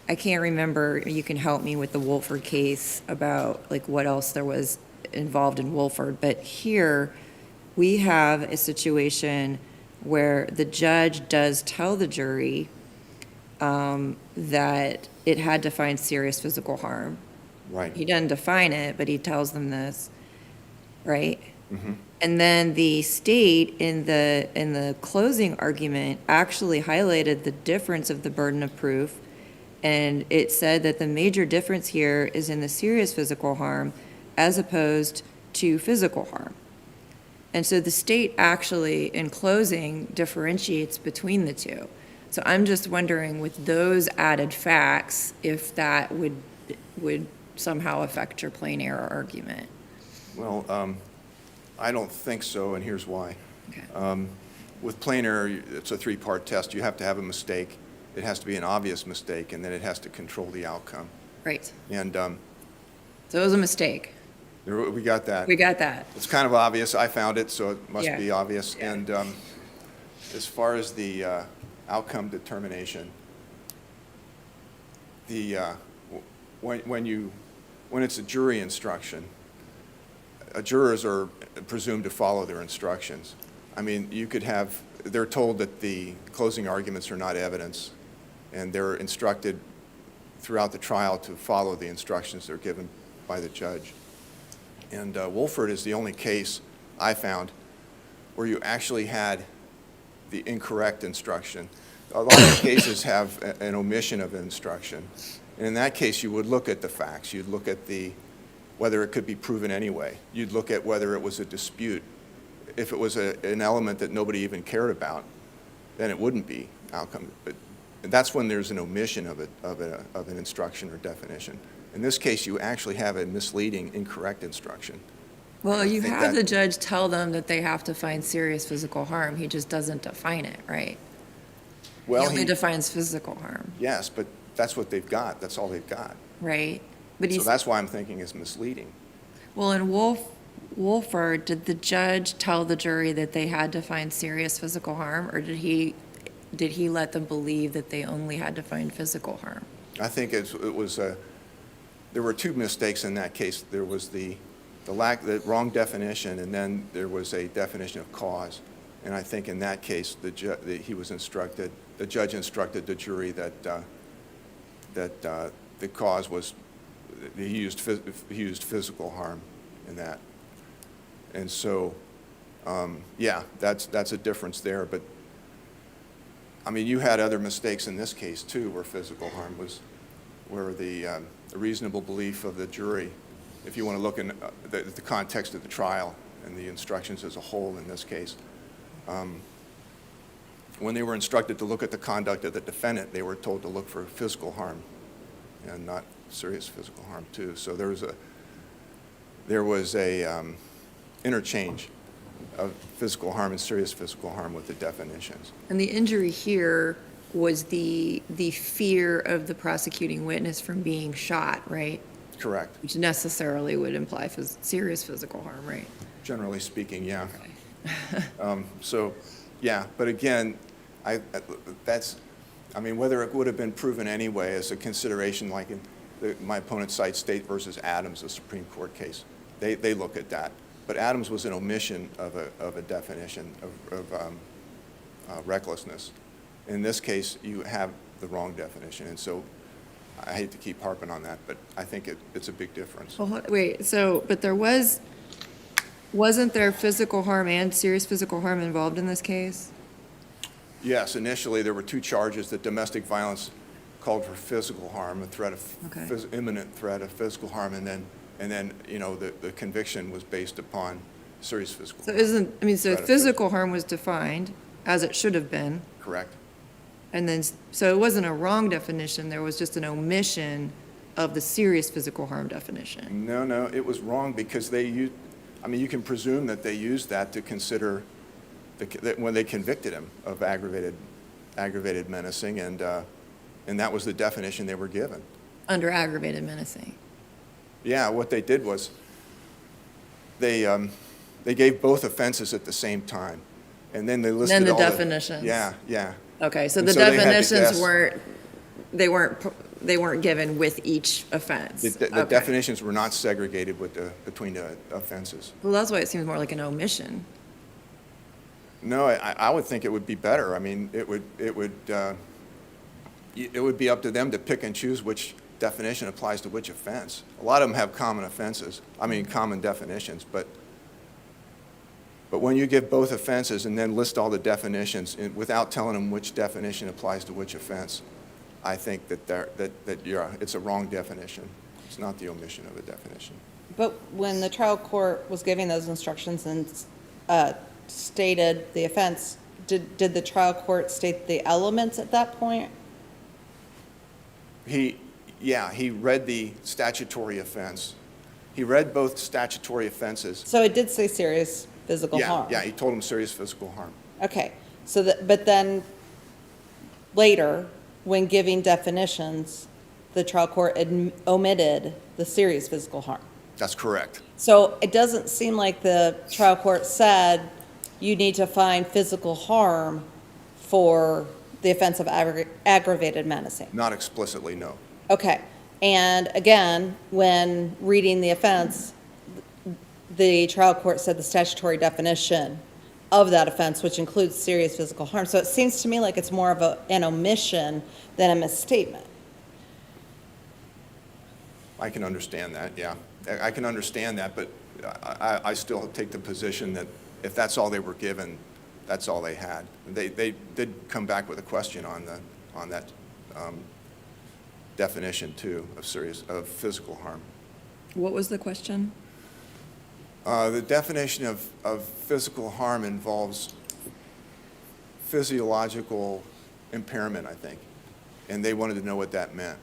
I can't remember, you can help me with the Wolford case about like what else there was involved in Wolford, but here we have a situation where the judge does tell the jury that it had to find serious physical harm. Right. He doesn't define it, but he tells them this, right? Mm-hmm. And then the state in the closing argument actually highlighted the difference of the burden of proof, and it said that the major difference here is in the serious physical harm as opposed to physical harm. And so the state actually, in closing, differentiates between the two. So I'm just wondering, with those added facts, if that would somehow affect your plain error argument. Well, I don't think so, and here's why. Okay. With plain error, it's a three-part test. You have to have a mistake, it has to be an obvious mistake, and then it has to control the outcome. Right. And So it was a mistake. we got that. We got that. It's kind of obvious. I found it, so it must Yeah. be obvious. Yeah. And as far as the outcome determination, when it's a jury instruction, jurors are presumed to follow their instructions. I mean, they're told that the closing arguments are not evidence, and they're instructed throughout the trial to follow the instructions they're given by the judge. And Wolford is the only case I found where you actually had the incorrect instruction. A lot of cases have an omission of instruction. And in that case, you would look at the facts. You'd look at whether it could be proven anyway. You'd look at whether it was a dispute. If it was an element that nobody even cared about, then it wouldn't be outcome. But that's when there's an omission of an instruction or definition. In this case, you actually have a misleading, incorrect instruction. Well, you think have that- the judge tell them that they have to find serious physical harm. He just doesn't define it, right? Well, He only defines physical harm, yes, but that's what they've got. That's all they've got. right? But So he's, that's why I'm thinking it's misleading. well, in Wolford, did the judge tell the jury that they had to find serious physical harm, or did he let them believe that they only had to find physical harm? I think there were two mistakes in that case. There was the wrong definition, and then there was a definition of cause. And I think in that case, the judge instructed the jury that the cause was, he used physical harm in that. And so, yeah, that's a difference there. But, I mean, you had other mistakes in this case, too, where physical harm was, where the reasonable belief of the jury, if you want to look in the context of the trial and the instructions as a whole in this case, when they were instructed to look at the conduct of the defendant, they were told to look for physical harm and not serious physical harm, too. So there was a interchange of physical harm and serious physical harm with the definitions. And the injury here was the fear of the prosecuting witness from being shot, right? Correct. Which necessarily would imply serious physical harm, right? Generally speaking, yeah. Okay. So, yeah, but again, whether it would have been proven anyway as a consideration, like in my opponent cites State versus Adams, a Supreme Court case. They look at that. But Adams was an omission of a definition of recklessness. In this case, you have the wrong definition, and so I hate to keep harping on that, but I think it's a big difference. Well, wait, but wasn't there physical harm and serious physical harm involved in this case? Yes, initially there were two charges. That domestic violence called for physical harm, a threat of Okay. imminent threat of physical harm, and then the conviction was based upon serious physical So harm. so Threat of physical harm was defined as it should have been, Correct. and then, so it wasn't a wrong definition, there was just an omission of the serious physical harm definition. No, it was wrong because you can presume that they used that to consider when they convicted him of aggravated menacing, and that was the definition they were given. Under aggravated menacing. Yeah, what they did was they gave both offenses at the same time, and then they listed Then the all definitions. Yeah. Okay, so And the so they had to definitions guess. weren't given with each offense. The Okay. definitions were not segregated between the offenses. Well, that's why it seems more like an omission. No, I would think it would be better. I mean, it would be up to them to pick and choose which definition applies to which offense. A lot of them have common definitions, but when you give both offenses and then list all the definitions without telling them which definition applies to which offense, I think that it's a wrong definition. It's not the omission of a definition. But when the trial court was giving those instructions and stated the offense, did the trial court state the elements at that point? Yeah, he read the statutory offense. He read both statutory offenses. So it did say serious physical Yeah, harm. yeah, he told him serious physical harm. Okay, so that, but then later, when giving definitions, the trial court omitted the serious physical harm. That's correct. So it doesn't seem like the trial court said you need to find physical harm for the offense of aggravated menacing. Not explicitly, no. Okay, and again, when reading the offense, the trial court said the statutory definition of that offense, which includes serious physical harm. So it seems to me like it's more of an omission than a misstatement. I can understand that, yeah. I can understand that, but I still take the position that if that's all they were given, that's all they had. They did come back with a question on that definition too of physical harm. What was the question? The definition of physical harm involves physiological impairment, I think, and they wanted to know what that meant.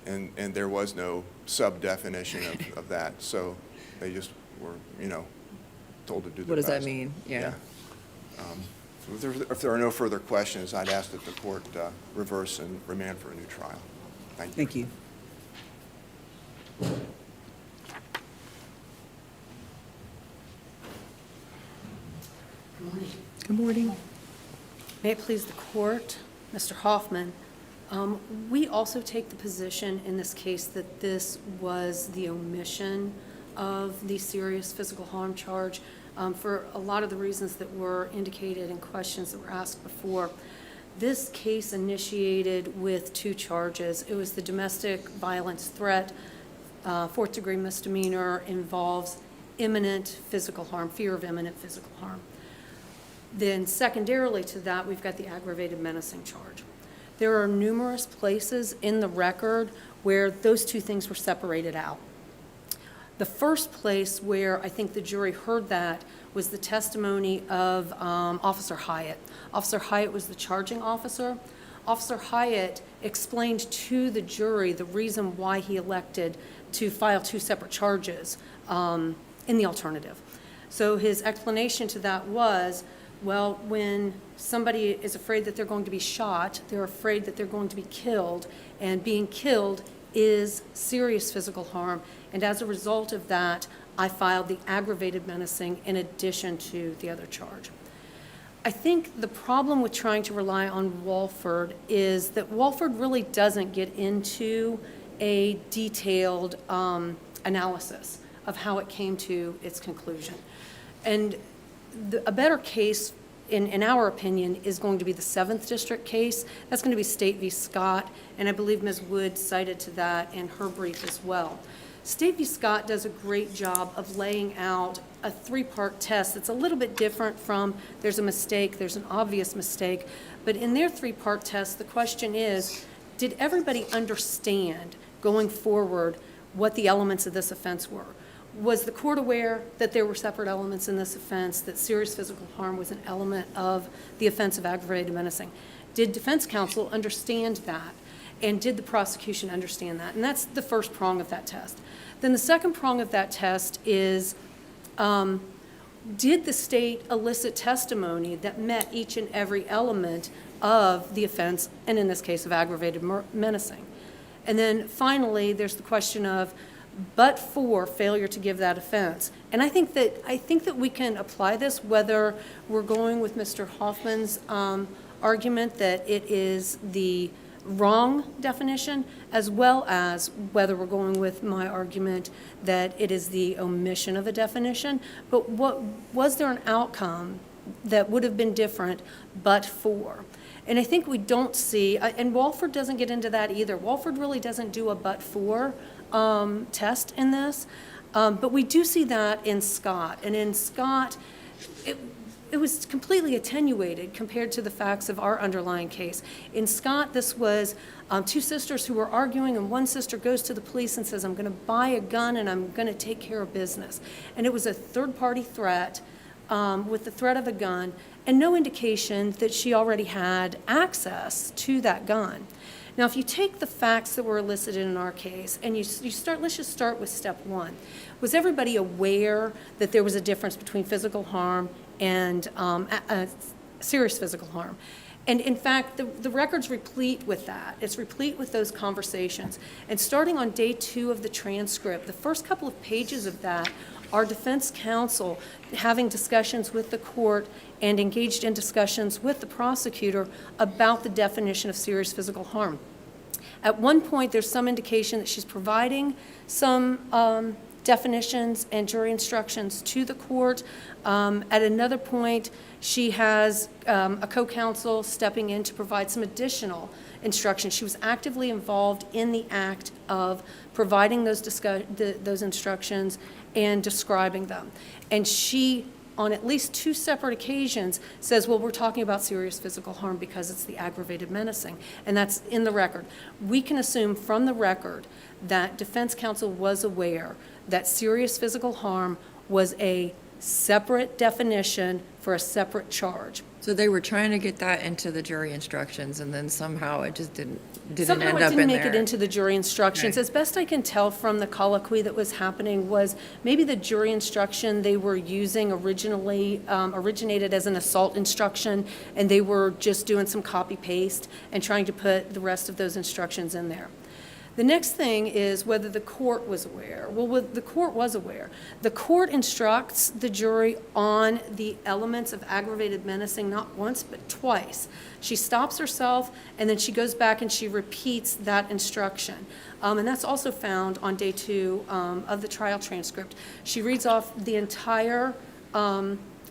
And there was no sub-definition of that, so they just were, told to do their What does that best. mean? Yeah. So if there are no further questions, I'd ask that the court reverse and remand for a new trial. Thank you. Thank you. Good morning. Good morning. May it please the court, Mr. Hoffman, we also take the position in this case that this was the omission of the serious physical harm charge for a lot of the reasons that were indicated in questions that were asked before. This case initiated with 2 charges. It was the domestic violence threat, 4th-degree misdemeanor, involves imminent physical harm, fear of imminent physical harm. Then secondarily to that, we've got the aggravated menacing charge. There are numerous places in the record where those 2 things were separated out. The first place where I think the jury heard that was the testimony of Officer Hyatt. Officer Hyatt was the charging officer. Officer Hyatt explained to the jury the reason why he elected to file 2 separate charges in the alternative. So his explanation to that was, well, when somebody is afraid that they're going to be shot, they're afraid that they're going to be killed, and being killed is serious physical harm. And as a result of that, I filed the aggravated menacing in addition to the other charge. I think the problem with trying to rely on Walford is that Walford really doesn't get into a detailed analysis of how it came to its conclusion. And a better case, in our opinion, is going to be the 7th District case. That's going to be State v. Scott, and I believe Ms. Wood cited to that in her brief as well. State v. Scott does a great job of laying out a 3-part test that's a little bit different from there's a mistake, there's an obvious mistake, but in their 3-part test, the question is, did everybody understand going forward what the elements of this offense were? Was the court aware that there were separate elements in this offense, that serious physical harm was an element of the offense of aggravated menacing? Did defense counsel understand that? And did the prosecution understand that? And that's the first prong of that test. Then the second prong of that test is, did the state elicit testimony that met each and every element of the offense, and in this case of aggravated menacing? And then finally, there's the question of, but for failure to give that offense. And I think that we can apply this whether we're going with Mr. Hoffman's argument that it is the wrong definition, as well as whether we're going with my argument that it is the omission of a definition. But what was there an outcome that would have been different but for? And I think we don't see, and Walford doesn't get into that either. Walford really doesn't do a but for test in this, but we do see that in Scott. And in Scott, it was completely attenuated compared to the facts of our underlying case. In Scott, this was 2 sisters who were arguing, and one sister goes to the police and says, I'm going to buy a gun and I'm going to take care of business. And it was a third-party threat with the threat of a gun and no indication that she already had access to that gun. Now, if you take the facts that were elicited in our case, and you start, let's just start with step one. Was everybody aware that there was a difference between physical harm and serious physical harm? And in fact, the record's replete with that. It's replete with those conversations. And starting on day 2 of the transcript, the first couple of pages of that are defense counsel having discussions with the court and engaged in discussions with the prosecutor about the definition of serious physical harm. At one point, there's some indication that she's providing some definitions and jury instructions to the court. At another point, she has a co-counsel stepping in to provide some additional instructions. She was actively involved in the act of providing those instructions and describing them. And she, on at least 2 separate occasions, says, well, we're talking about serious physical harm because it's the aggravated menacing. And that's in the record. We can assume from the record that defense counsel was aware that serious physical harm was a separate definition for a separate charge. So they were trying to get that into the jury instructions, and then somehow it just didn't end up in there. Somehow it didn't make it into the jury instructions. Okay. As best I can tell from the colloquy that was happening was maybe the jury instruction they were using originally originated as an assault instruction, and they were just doing some copy-paste and trying to put the rest of those instructions in there. The next thing is whether the court was aware. Well, the court was aware. The court instructs the jury on the elements of aggravated menacing not once but twice. She stops herself and then she goes back and she repeats that instruction. And that's also found on day 2 of the trial transcript. She reads off the entire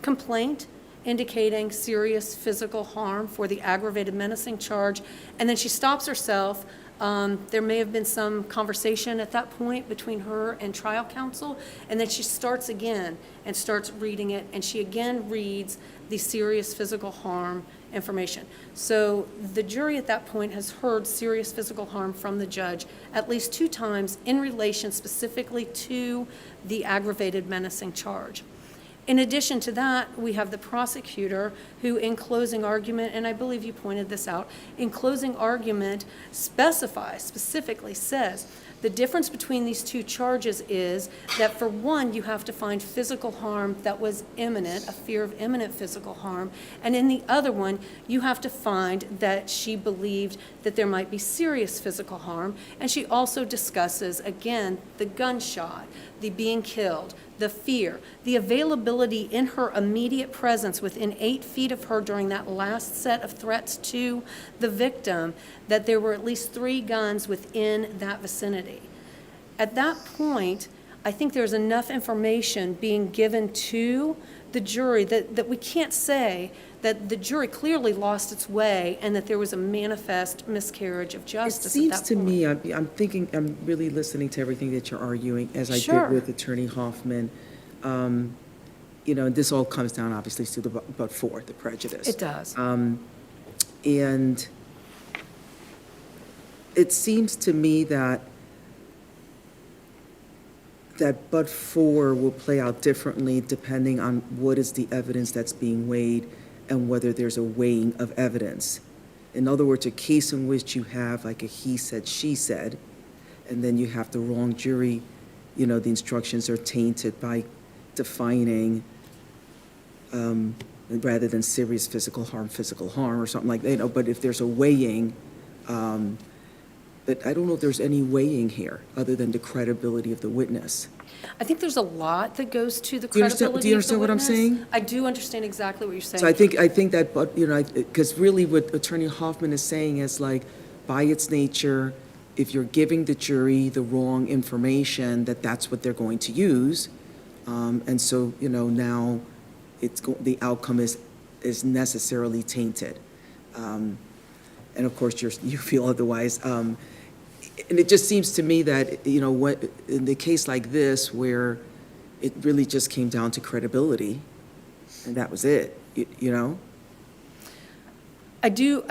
complaint indicating serious physical harm for the aggravated menacing charge, and then she stops herself. There may have been some conversation at that point between her and trial counsel, and then she starts again and starts reading it, and she again reads the serious physical harm information. So the jury at that point has heard serious physical harm from the judge at least 2 times in relation specifically to the aggravated menacing charge. In addition to that, we have the prosecutor who, in closing argument, and I believe you pointed this out, in closing argument specifically says, the difference between these 2 charges is that for one, you have to find physical harm that was imminent, a fear of imminent physical harm, and in the other one, you have to find that she believed that there might be serious physical harm, and she also discusses, again, the gunshot, the being killed, the fear, the availability in her immediate presence within 8 feet of her during that last set of threats to the victim, that there were at least 3 guns within that vicinity. At that point, I think there's enough information being given to the jury that we can't say that the jury clearly lost its way and that there was a manifest miscarriage of It justice at seems that to point. me, I'm thinking, I'm really listening to everything that you're arguing, as I Sure. did with Attorney Hoffman. You know, this all comes down obviously to the but for, the prejudice. It does. And it seems to me that but for will play out differently depending on what is the evidence that's being weighed and whether there's a weighing of evidence. In other words, a case in which you have like a he said, she said, and then you have the wrong jury, you know, the instructions are tainted by defining rather than serious physical harm or something like that, you know, but if there's a weighing, but I don't know if there's any weighing here other than the credibility of the witness. I think there's a lot that goes to the Do you understand- credibility do you of the understand what I'm witness. saying? I do understand exactly what you're saying. So I think that, but, you know, because really what Attorney Hoffman is saying is like, by its nature, if you're giving the jury the wrong information, that's what they're going to use. And so, you know, now the outcome is necessarily tainted. And of course, you feel otherwise. And it just seems to me that, you know, what in the case like this, where it really just came down to credibility, and that was it, you know? I do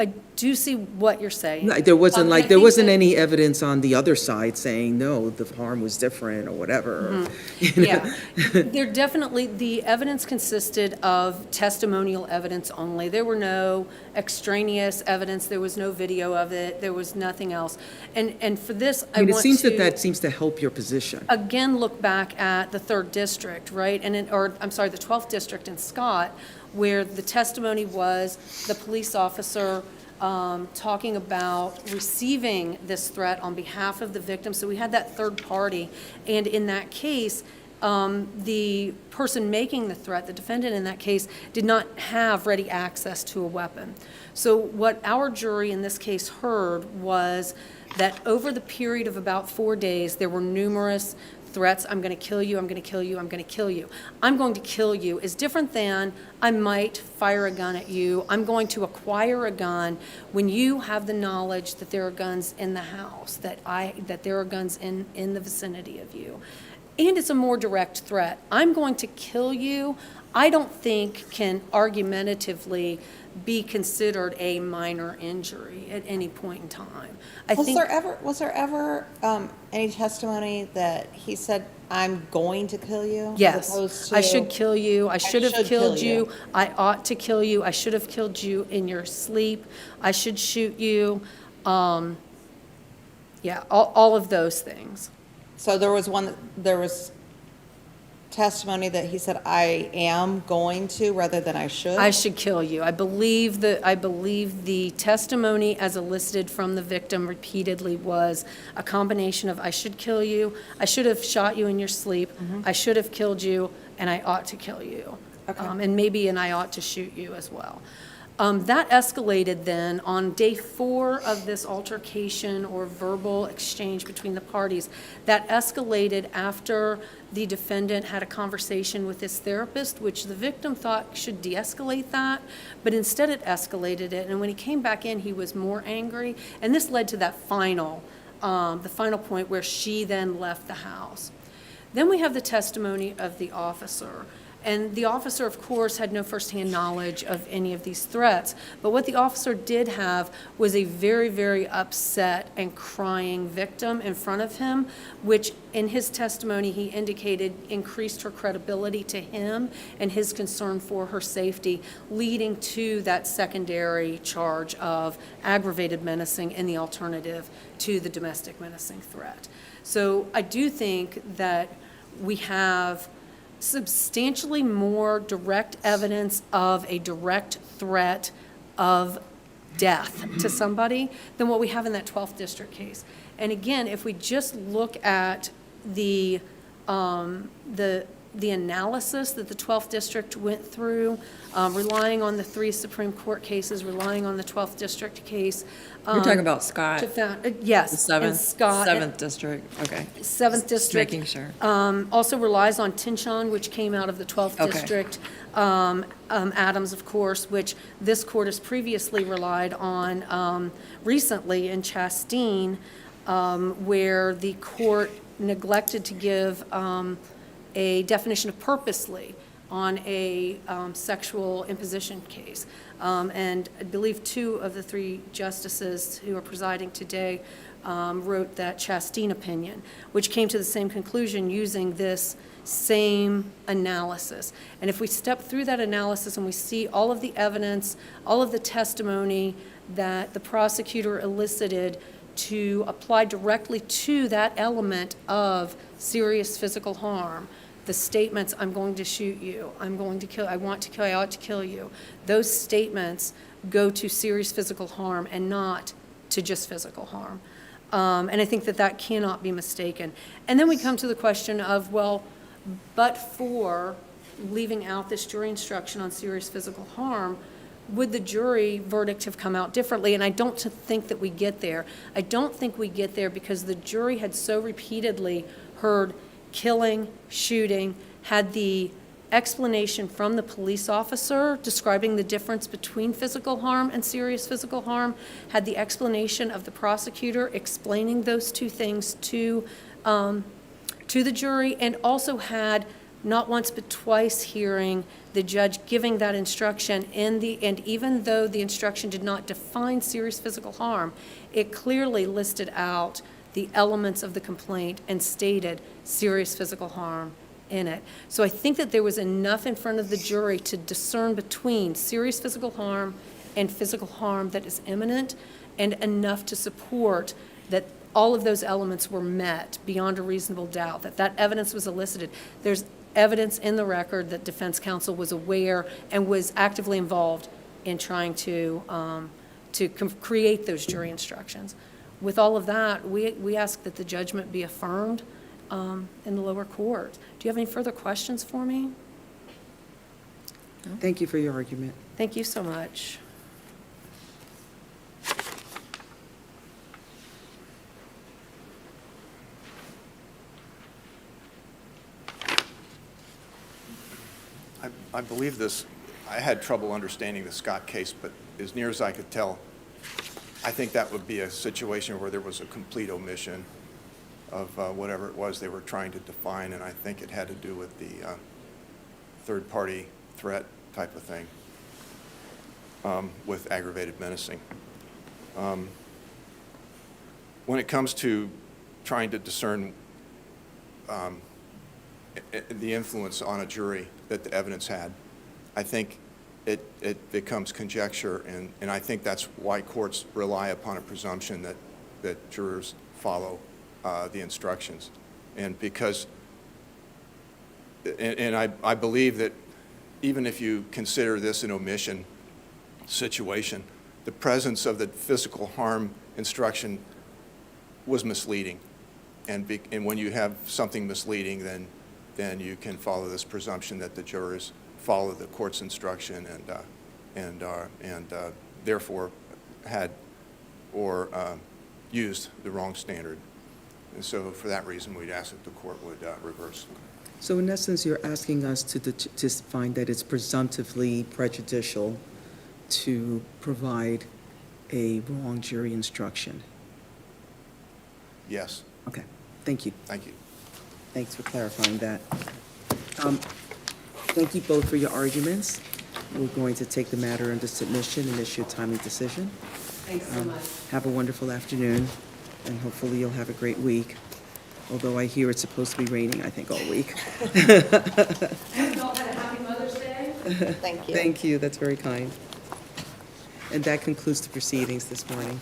see what you're saying. There wasn't I like, there think wasn't that- any evidence on the other side saying, no, the harm was different or whatever. you know? Yeah, there definitely, the evidence consisted of testimonial evidence only. There were no extraneous evidence, there was no video of it, there was nothing else. And for this, I I mean, it want seems to that seems to help your position. again look back at the 3rd District, right? Or, I'm sorry, the 12th District in Scott, where the testimony was the police officer talking about receiving this threat on behalf of the victim. So we had that third party. And in that case, the person making the threat, the defendant in that case, did not have ready access to a weapon. So what our jury in this case heard was that over the period of about 4 days, there were numerous threats. I'm going to kill you, I'm going to kill you, I'm going to kill you. I'm going to kill you is different than I might fire a gun at you. I'm going to acquire a gun when you have the knowledge that there are guns in the house, that there are guns in the vicinity of you. And it's a more direct threat. I'm going to kill you, I don't think can argumentatively be considered a minor injury at any point in time. I Was think there ever any testimony that he said, I'm going to kill you? as Yes, opposed I to, should kill you, I should have should killed kill you, you. I ought to kill you, I should have killed you in your sleep, I should shoot you. Yeah, all of those things. So there was testimony that he said, I am going to, rather than I should? I should kill you. I believe the testimony as elicited from the victim repeatedly was a combination of I should kill you, I should have shot you in your sleep, I should have killed you, and I ought to kill you. Okay. And I ought to shoot you as well. That escalated then on day 4 of this altercation or verbal exchange between the parties. That escalated after the defendant had a conversation with his therapist, which the victim thought should de-escalate that, but instead it escalated it. And when he came back in, he was more angry. And this led to that the final point where she then left the house. Then we have the testimony of the officer. And the officer, of course, had no firsthand knowledge of any of these threats. But what the officer did have was a very, very upset and crying victim in front of him, which in his testimony he indicated increased her credibility to him and his concern for her safety, leading to that secondary charge of aggravated menacing and the alternative to the domestic menacing threat. So I do think that we have substantially more direct evidence of a direct threat of death to somebody than what we have in that 12th district case. And again, if we just look at the analysis that the 12th district went through, relying on the 3 Supreme Court cases, relying on the 12th district case. You're talking about Scott, to the found, yes. and Scott. 7th district, okay. 7th Just district. making sure. Also relies on Tinchon, which came out of the 12th Okay. district. Adams, of course, which this court has previously relied on recently in Chastain, where the court neglected to give a definition of purposely on a sexual imposition case. And I believe 2 of the 3 justices who are presiding today wrote that Chastain opinion, which came to the same conclusion using this same analysis. And if we step through that analysis and we see all of the evidence, all of the testimony that the prosecutor elicited to apply directly to that element of serious physical harm, the statements, I'm going to shoot you, I'm going to kill, I want to kill, I ought to kill you, those statements go to serious physical harm and not to just physical harm. And I think that that cannot be mistaken. And then we come to the question of, well, but for leaving out this jury instruction on serious physical harm, would the jury verdict have come out differently? And I don't think that we get there. I don't think we get there because the jury had so repeatedly heard killing, shooting, had the explanation from the police officer describing the difference between physical harm and serious physical harm, had the explanation of the prosecutor explaining those 2 things to the jury, and also had not once but twice hearing the judge giving that instruction and even though the instruction did not define serious physical harm, it clearly listed out the elements of the complaint and stated serious physical harm in it. So I think that there was enough in front of the jury to discern between serious physical harm and physical harm that is imminent, and enough to support that all of those elements were met beyond a reasonable doubt, that evidence was elicited. There's evidence in the record that defense counsel was aware and was actively involved in trying to create those jury instructions. With all of that, we ask that the judgment be affirmed in the lower court. Do you have any further questions for me? Thank you for your argument. Thank you so much. I believe this, I had trouble understanding the Scott case, but as near as I could tell, I think that would be a situation where there was a complete omission of whatever it was they were trying to define, and I think it had to do with the third-party threat type of thing with aggravated menacing. When it comes to trying to discern the influence on a jury that the evidence had, I think it becomes conjecture, and I think that's why courts rely upon a presumption that jurors follow the instructions. And because, and I believe that even if you consider this an omission situation, the presence of the physical harm instruction was misleading. And when you have something misleading, then you can follow this presumption that the jurors follow the court's instruction and therefore had or used the wrong standard. And so for that reason, we'd ask that the court would reverse. So in essence, you're asking us to just find that it's presumptively prejudicial to provide a wrong jury instruction. Yes, Okay, thank you. thank you. Thanks for clarifying that. Thank you both for your arguments. We're going to take the matter under submission and issue a timely decision. Thanks so much. Have a wonderful afternoon, and hopefully you'll have a great week. Although I hear it's supposed to be raining, I think, all week. Have you all had a happy Mother's Day? Thank you. Thank you, that's very kind. And that concludes the proceedings this morning.